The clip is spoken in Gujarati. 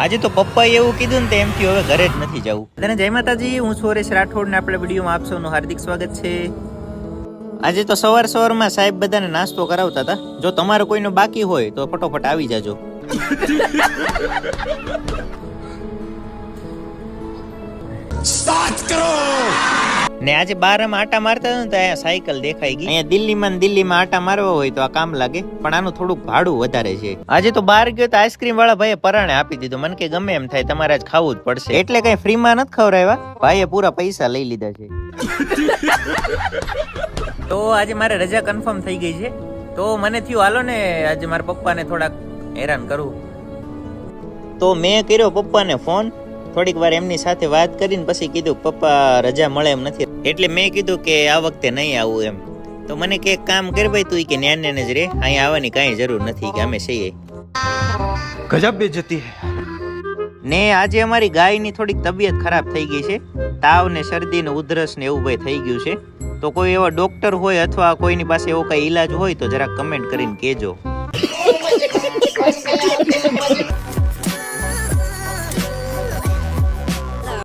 આજે તો પપ્પાએ એવું કીધું ને તો એમથી હવે ઘરે જ નથી જવું. તને જય માતાજી, હું છું હરેશ રાઠોડ ને આપણે વિડીયોમાં આપ સૌનું હાર્દિક સ્વાગત છે. આજે તો સવારમાં સાહેબ બધાને નાસ્તો કરાવતા હતા. જો તમારો કોઈનો બાકી હોય તો ફટોફટ આવી જાજો. સ્ટાર્ટ કરો. ને આજે બારમાં આટા મારતા હતા ને તો અહીંયા સાયકલ દેખાઈ ગઈ. અહીંયા દિલ્હીમાં આટા મારવા હોય તો આ કામ લાગે, પણ આનું થોડુંક ભાડું વધારે છે. આજે તો બહાર ગયો તો આઈસ્ક્રીમ વાળા ભાઈએ પરાણે આપી દીધું. મને કે ગમે એમ થાય તમારે આજ ખાવું જ પડશે, એટલે કઈ ફ્રીમાં નથી ખવડાવ્યા, ભાઈએ પૂરા પૈસા લઈ લીધા છે. તો આજે મારે રજા કન્ફર્મ થઈ ગઈ છે, તો મને થયું હાલો ને આજે મારા પપ્પાને થોડાક હેરાન કરું. તો મેં કર્યો પપ્પાને ફોન, થોડીક વાર એમની સાથે વાત કરીને પછી કીધું પપ્પા રજા મળે એમ નથી, એટલે મેં કીધું કે આ વખતે નહીં આવું એમ. તો મને કે એક કામ કર ભાઈ, તું કે ન્યાને જ રે, અહીંયા આવવાની કાંઈ જરૂર નથી કે અમે છીએ. ગજબ બેઇજ્જતી હે. ને આજે અમારી ગાયની થોડીક તબિયત ખરાબ થઈ ગઈ છે, તાવ ને શરદી ને ઉધરસ ને એવું ભાઈ થઈ ગયું છે. તો કોઈ એવા ડોક્ટર હોય અથવા કોઈની પાસે એવો કઈ ઈલાજ હોય તો જરા કમેન્ટ કરીને કહેજો.